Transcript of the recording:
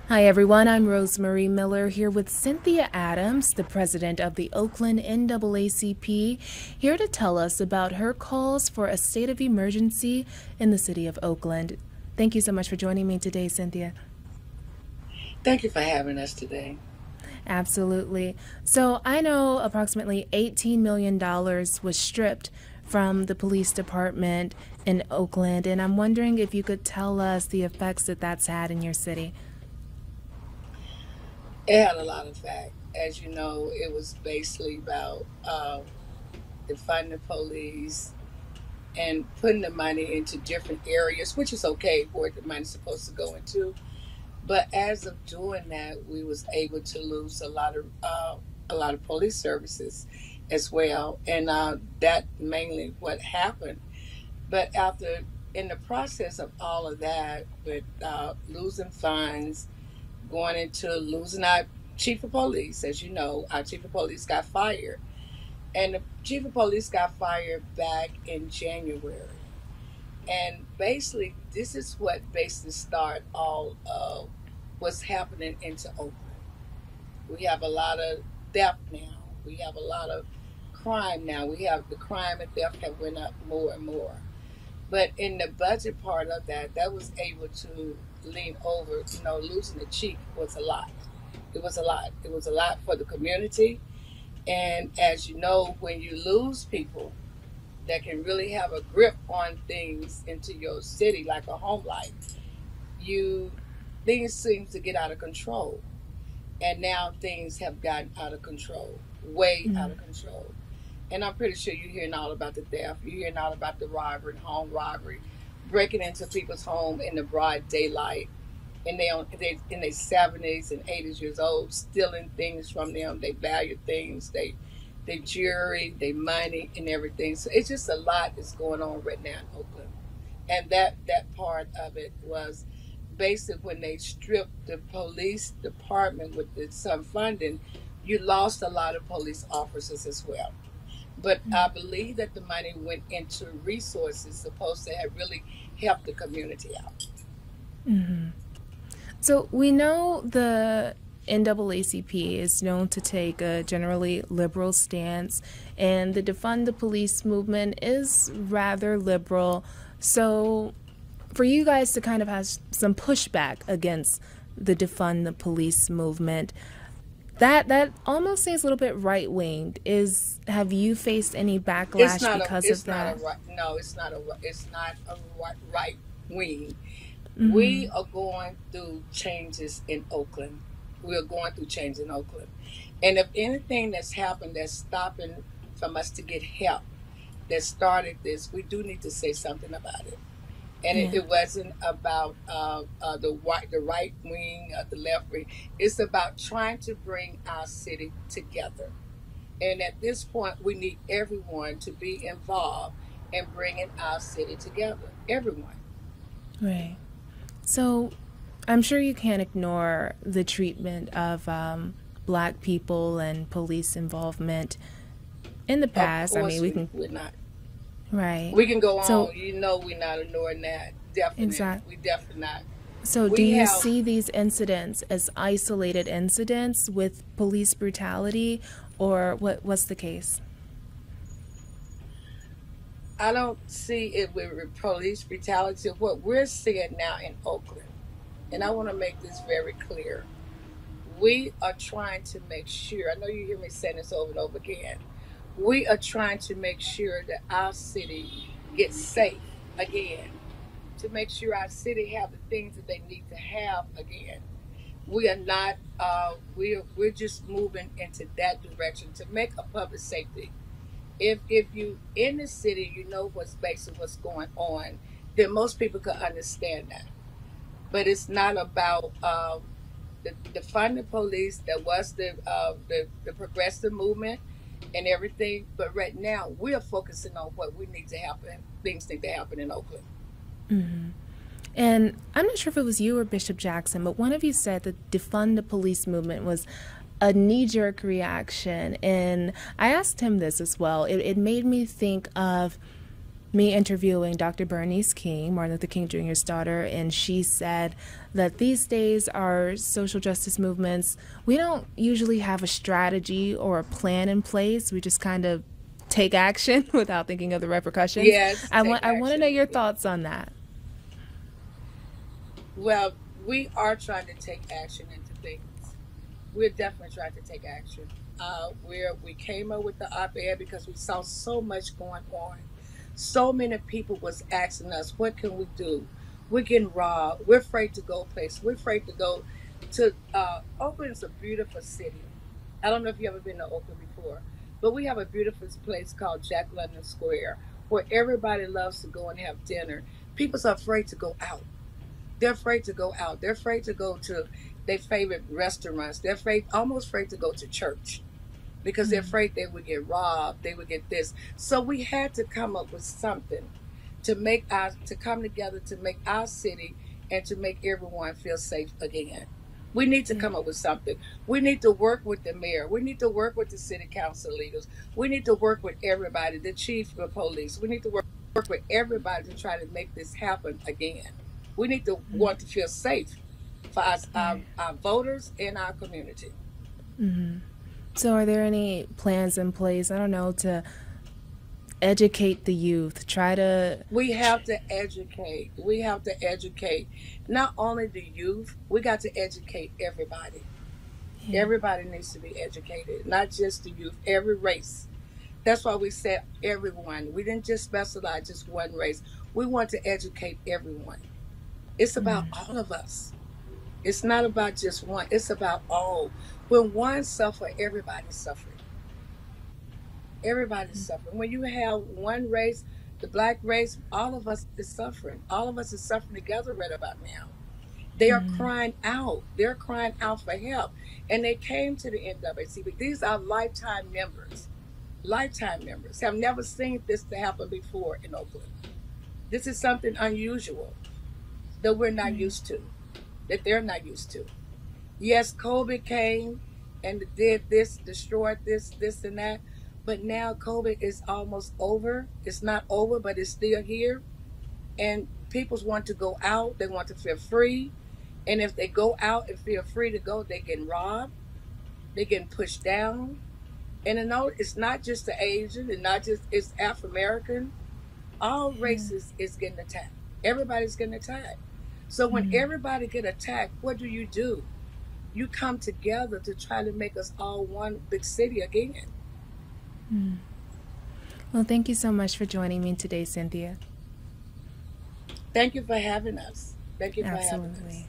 Hi everyone, I'm Rosemary Miller here with Cynthia Adams, the president of the Oakland NAACP, here to tell us about her calls for a state of emergency in the city of Oakland. Thank you so much for joining me today, Cynthia. Thank you for having us today. Absolutely. So I know approximately $18 million was stripped from the police department in Oakland, and I'm wondering if you could tell us the effects that that's had in your city. It had a lot of fact. As you know, it was basically about defunding the police and putting the money into different areas, which is okay where the money's supposed to go into. But as of doing that, we was able to lose a lot of police services as well, and that mainly what happened. But after in the process of all of that, with losing funds, going into losing our chief of police. As you know, our chief of police got fired. And the chief of police got fired back in January. And basically, this is what basically started all of what's happening into Oakland. We have a lot of theft now. We have a lot of crime now. We have the crime and theft have went up more and more. But in the budget part of that, that was able to lean over, losing the chief was a lot. It was a lot. It was a lot for the community. And as you know, when you lose people that can really have a grip on things into your city, like a home life, you things seem to get out of control. And now things have gotten out of control, way out of control. And I'm pretty sure you're hearing all about the theft. You're hearing all about the robbery, home robbery, breaking into people's home in the broad daylight, and they in their 70s and 80s years old, stealing things from them. They value things, they jewelry, they money, and everything. So it's just a lot that's going on right now in Oakland, and that part of it was basically when they stripped the police department with some funding. You lost a lot of police officers as well. But I believe that the money went into resources supposed to have really helped the community out. So we know the NAACP is known to take a generally liberal stance, and the defund the police movement is rather liberal. So for you guys to kind of have some pushback against the defund the police movement, that almost seems a little bit right winged. Have you faced any It's backlash not a. because of It's not a that? right. No, it's not a. It's not a right wing. We Hmm. are going through changes in Oakland. We are going through change in Oakland, and if anything that's happened that's stopping from us to get help that started this, we do need to say something about it. And Yeah. it wasn't about the right wing, the left wing. It's about trying to bring our city together. And at this point, we need everyone to be involved in bringing our city together. Everyone. Right. So I'm sure you can't ignore the treatment of black people and police involvement in the Of past. I mean, course, we can, we're not. right. We can go So, on. We're not ignoring that. Definite. exact. We definitely not. So do We you have. see these incidents as isolated incidents with police brutality, or what's the case? I don't see it with police brutality. What we're seeing now in Oakland, and I want to make this very clear. We are trying to make sure. I know you hear me saying this over and over again. We are trying to make sure that our city gets safe again. To make sure our city have the things that they need to have again. We are not. We're just moving into that direction to make a public safety. If you in the city, you know what's basically what's going on, then most people could understand that. But it's not about the funding police. That was the progressive movement and everything. But right now, we are focusing on what we need to happen. Things need to happen in Oakland. And I'm not sure if it was you or Bishop Jackson, but one of you said that defund the police movement was a knee-jerk reaction. And I asked him this as well. It made me think of me interviewing Dr. Bernice King, Martin Luther King Jr.'s daughter, and she said that these days our social justice movements, we don't usually have a strategy or a plan in place. We just kind of take action without thinking of the repercussions. Yes, I want to know your thoughts on that. Well, we are trying to take action into things. We're definitely trying to take action. We came up with the op-ed because we saw so much going on. So many people was asking us, what can we do? We're getting robbed. We're afraid to go places. We're afraid to go to Oakland is a beautiful city. I don't know if you ever been to Oakland before, but we have a beautiful place called Jack London Square where everybody loves to go and have dinner. People are afraid to go out. They're afraid to go out. They're afraid to go to their favorite restaurants. They're almost afraid to go to church because they're afraid they would get robbed. They would get this. So we had to come up with something to come together to make our city and to make everyone feel safe again. We need to come up with something. We need to work with the mayor. We need to work with the city council leaders. We need to work with everybody, the chief of police. We need to work with everybody to try to make this happen again. We need to want to feel safe for us, our voters and our community. Mm-hmm. So are there any plans in place, I don't know, to educate the youth, We have to educate. We have to educate not only the youth, we got to educate everybody. Yeah. Everybody needs to be educated, not just the youth, every race. That's why we said everyone. We didn't just specialize just one race. We want to educate everyone. It's about all of us. It's not about just one. It's about all. When one suffers, everybody's suffering. Everybody's suffering. When you have one race, the black race, all of us is suffering. All of us is suffering together right about now. They are crying out. They're crying out for help. And they came to the NAACP. These are lifetime members. Lifetime members have never seen this to happen before in Oakland. This is something unusual that we're not used to, that they're not used to. Yes, COVID came and did this, destroyed this and that, but now COVID is almost over. It's not over, but it's still here. And people want to go out, they want to feel free. And if they go out and feel free to go, they're getting robbed, they're getting pushed down. And it's not just the Asian, it's Afro-American. All races is getting attacked. Everybody's getting attacked. So when everybody get attacked, what do? You come together to try to make us all one big city again. Well, thank you so much for joining me today, Cynthia. Thank you for having us. Thank you for having us. Absolutely.